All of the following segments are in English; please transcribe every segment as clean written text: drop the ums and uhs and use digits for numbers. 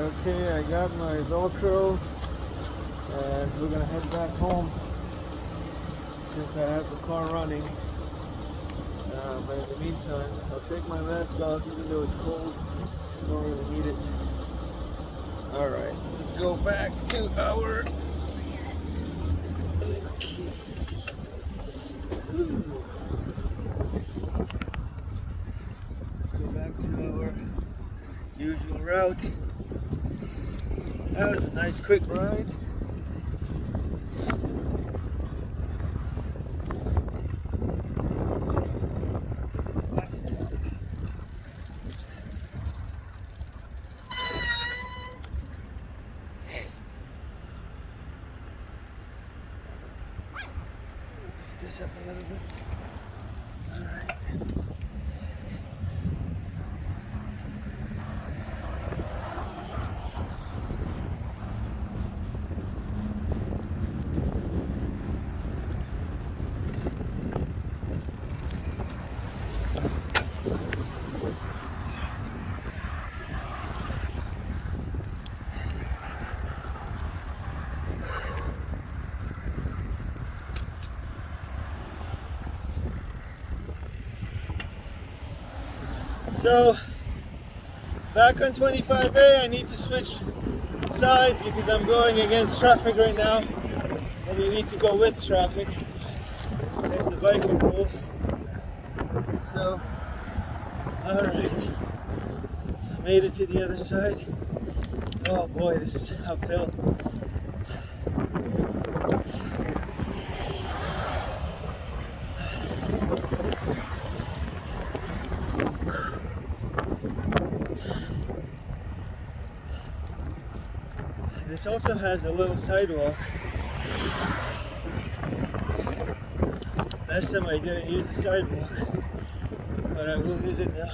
Okay, I got my Velcro and we're gonna head back home since I have the car running. But in the meantime, I'll take my mask off even though it's cold. I don't really need it. Alright, let's go back to our... Okay. Ooh. Let's go back to our usual route. That was a nice quick ride. Lift this up a little bit. Alright. So, back on 25A, I need to switch sides because I'm going against traffic right now. And you need to go with traffic. That's the biking rule. So, alright. Made it to the other side. Oh boy, this is uphill. This also has a little sidewalk. Last time I didn't use the sidewalk, but I will use it now.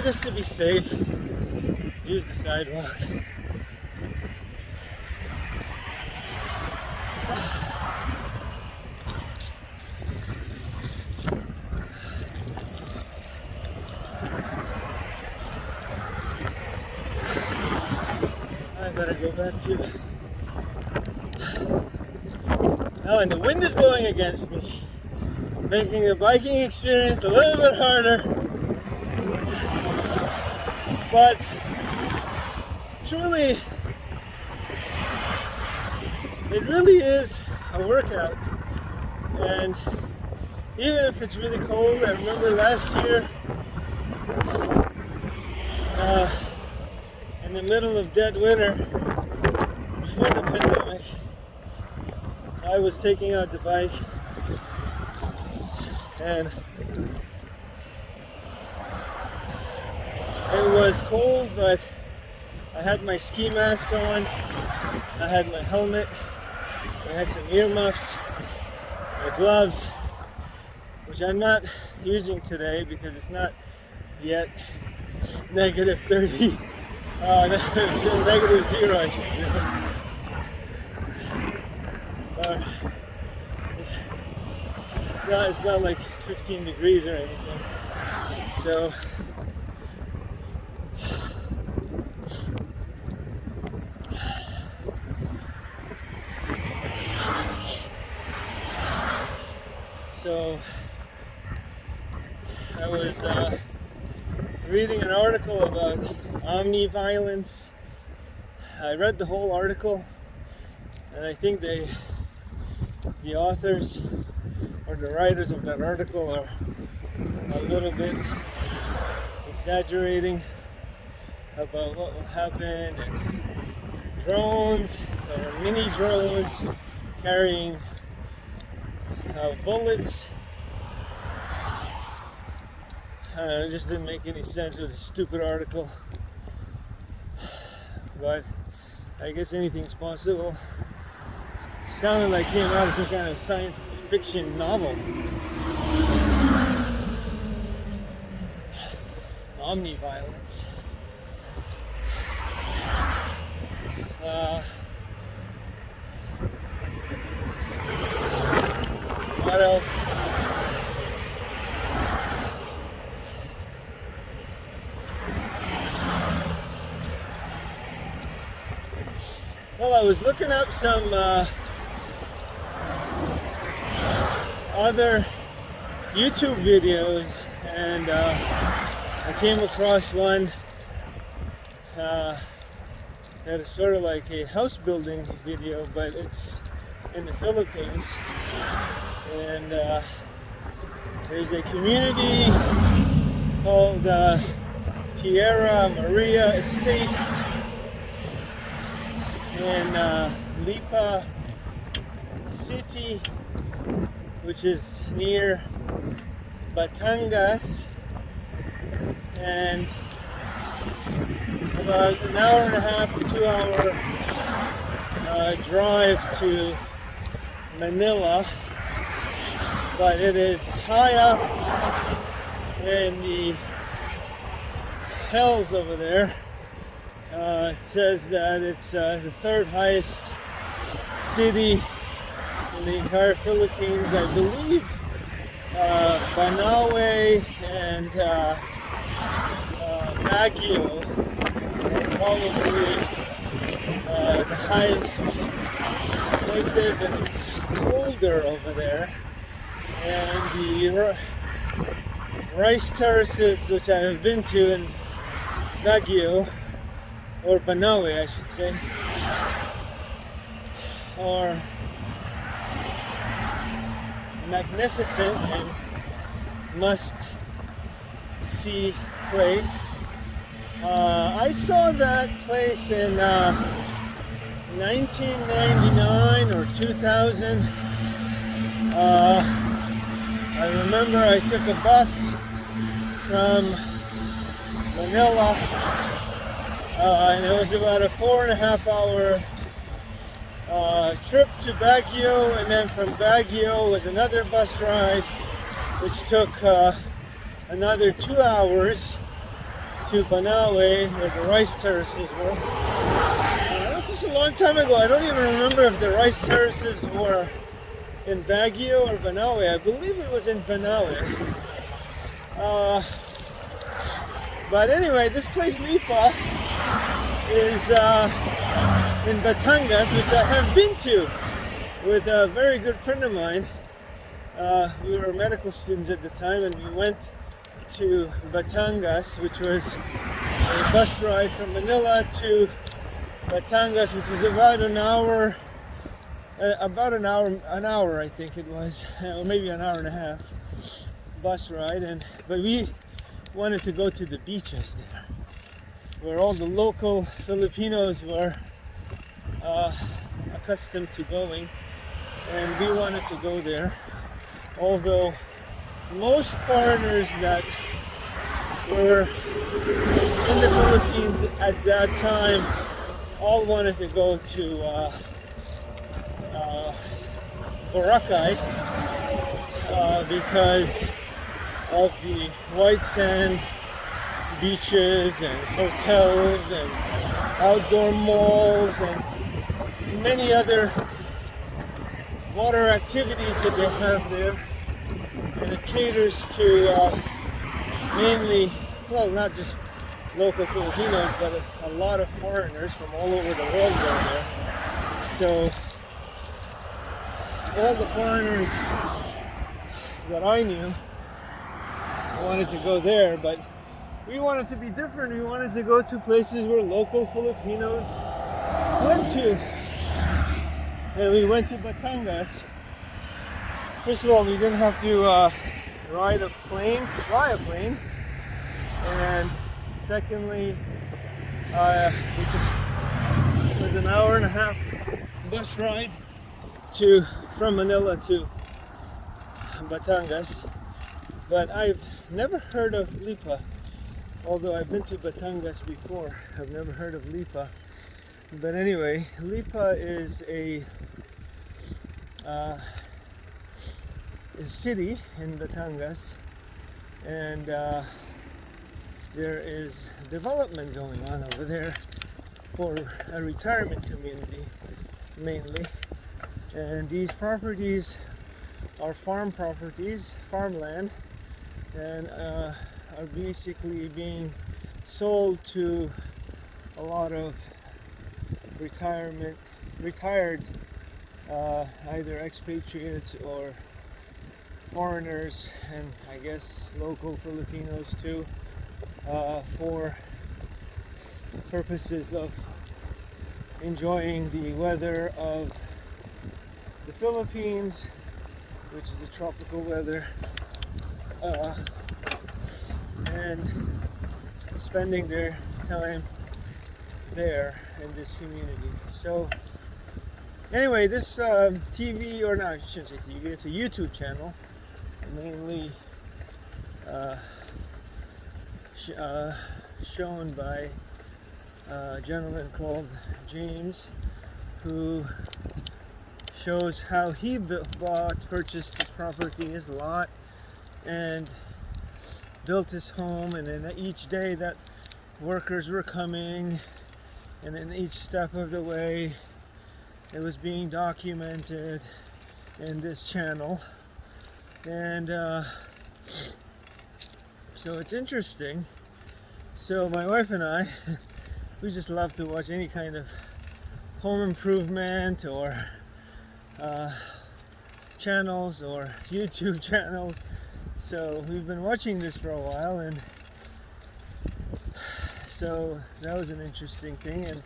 Just to be safe, use the sidewalk. I better go back to... Oh, and the wind is going against me, making the biking experience a little bit harder. But truly, it really is a workout. And even if it's really cold, I remember last year, in the middle of dead winter, before the pandemic, I was taking out the bike and it was cold, but I had my ski mask on, I had my helmet, I had some earmuffs, my gloves, which I'm not using today because it's not yet negative 30, negative 0 I should say. It's not like 15 degrees or anything. So I was reading an article about omni-violence. I read the whole article, and I think the authors or the writers of that article are a little bit exaggerating about what will happen, and drones or mini drones carrying bullets. It just didn't make any sense. It was a stupid article, but I guess anything's possible. It sounded like it came out of some kind of science fiction novel. Omni-violence. What else? Well, I was looking up some other YouTube videos, and I came across one that is sort of like a house building video, but it's in the Philippines. And there's a community called Tierra Maria Estates in Lipa City, which is near Batangas, and about an hour and a half to 2 hour drive to Manila, but it is high up in the hills over there. It says that it's the third highest city in the entire Philippines. I believe Banaue and Baguio are probably the highest places, and it's colder over there. And the rice terraces, which I have been to in Baguio, or Banaue I should say, are magnificent and must see place. I saw that place in 1999 or 2000. I remember I took a bus from Manila, and it was about a 4.5 hour trip to Baguio, and then from Baguio was another bus ride which took another 2 hours to Banaue, where the rice terraces were. That was such a long time ago, I don't even remember if the rice terraces were in Baguio or Banaue. I believe it was in Banaue. But anyway, this place Lipa is in Batangas, which I have been to with a very good friend of mine. We were medical students at the time, and we went to Batangas, which was a bus ride from Manila to Batangas, which is about an hour I think it was, or maybe an hour and a half bus ride. But we wanted to go to the beaches there, where all the local Filipinos were accustomed to going, and we wanted to go there. Although most foreigners that were in the Philippines at that time all wanted to go to Boracay because of the white sand beaches and hotels and outdoor malls and many other water activities that they have there. And it caters to mainly, well, not just local Filipinos, but a lot of foreigners from all over the world go there. So all the foreigners that I knew wanted to go there, but we wanted to be different. We wanted to go to places where local Filipinos went to. And we went to Batangas. First of all, we didn't have to fly a plane. And secondly, it was an hour and a half bus ride from Manila to Batangas. But I've never heard of Lipa, although I've been to Batangas before. I've never heard of Lipa. But anyway, Lipa is a city in Batangas, and there is development going on over there for a retirement community mainly. And these properties are farmland, and are basically being sold to a lot of retirement retired, either expatriates or foreigners, and I guess local Filipinos too, for purposes of enjoying the weather of the Philippines, which is a tropical weather, and spending their time there in this community. So anyway, this TV, or no, I shouldn't say TV, it's a YouTube channel, mainly shown by a gentleman called James, who shows how he purchased his property, his lot, and built his home. And then each day that workers were coming, and then each step of the way, it was being documented in this channel. And so it's interesting. So my wife and I, we just love to watch any kind of home improvement or channels or YouTube channels. So we've been watching this for a while, and so that was an interesting thing. And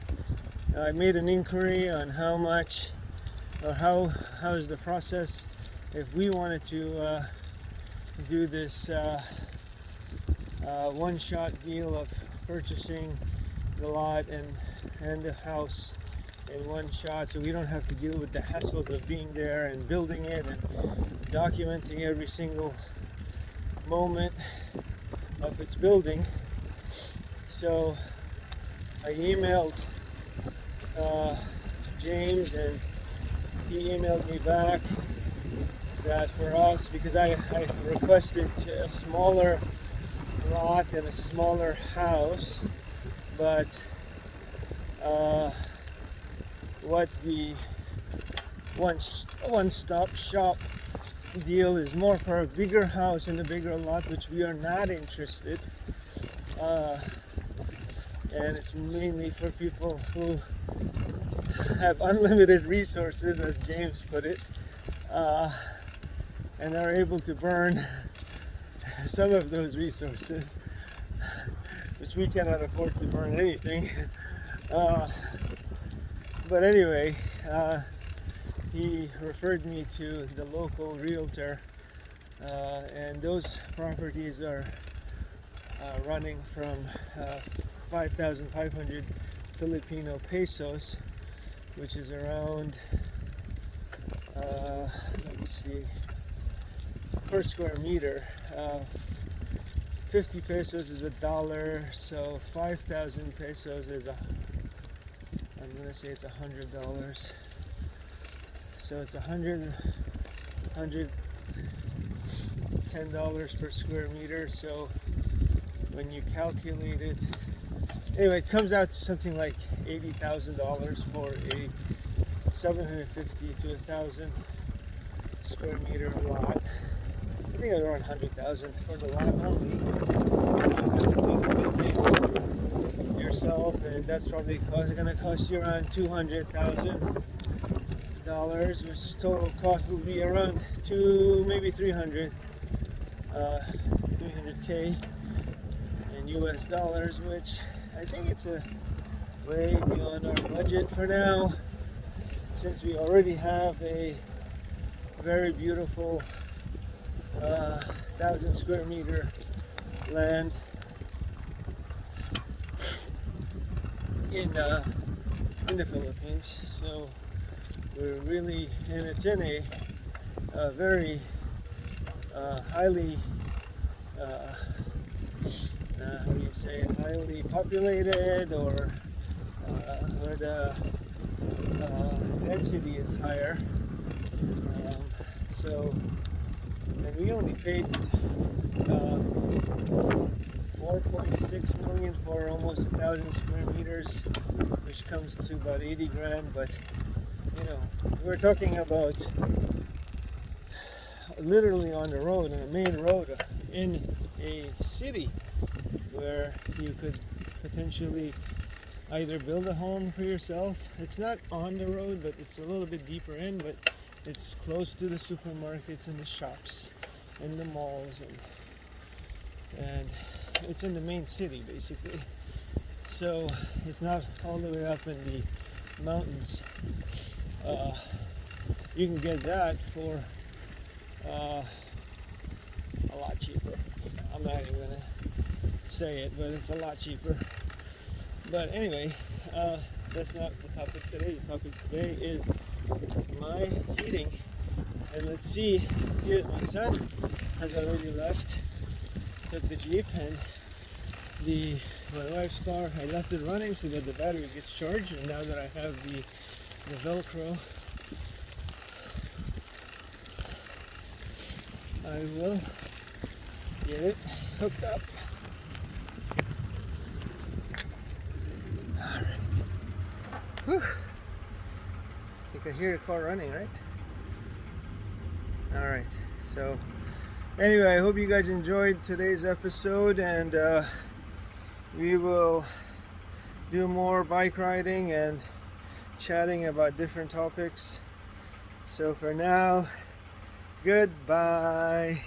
I made an inquiry on how much, or how is the process if we wanted to do this one-shot deal of purchasing the lot and the house in one shot, so we don't have to deal with the hassles of being there and building it and documenting every single moment of its building. So I emailed James, and he emailed me back that for us, because I requested a smaller lot and a smaller house, but what the one-stop shop deal is more for a bigger house and a bigger lot, which we are not interested, and it's mainly for people who have unlimited resources, as James put it, and are able to burn some of those resources, which we cannot afford to burn anything. But anyway, he referred me to the local realtor, and those properties are running from 5,500 Filipino pesos, which is around, let me see, per square meter. 50 pesos is $1, so 5,000 pesos is I'm gonna say it's $100. So it's $110 per square meter. So when you calculate it, anyway, it comes out to something like $80,000 for a 750 to 1,000 square meter lot. I think it's around 100,000 for the lot only. You have to do the building yourself, and that's probably going to cost you around $200,000, which total cost will be around maybe 300K in US dollars, which I think it's a way beyond our budget for now, since we already have a very beautiful 1,000 square meter land in the Philippines. So we're really, and it's in a very highly how do you say it, highly populated, or where the density is higher. So, and we only paid 4.6 million for almost 1,000 square meters, which comes to about 80 grand. But you know, we're talking about literally on the road, on a main road in a city, where you could potentially either build a home for yourself. It's not on the road, but it's a little bit deeper in, but it's close to the supermarkets and the shops and the malls, and it's in the main city basically. So it's not all the way up in the mountains. You can get that for a lot cheaper. I'm not even gonna say it, but it's a lot cheaper. But anyway, that's not the topic today. The topic today is my heating. And let's see, here my son has already left, took the Jeep, and my wife's car, I left it running so that the battery gets charged, and now that I have the Velcro, I will get it hooked up. Alright. Whew. You can hear the car running, right? Alright, so anyway, I hope you guys enjoyed today's episode, and we will do more bike riding and chatting about different topics. So for now, goodbye.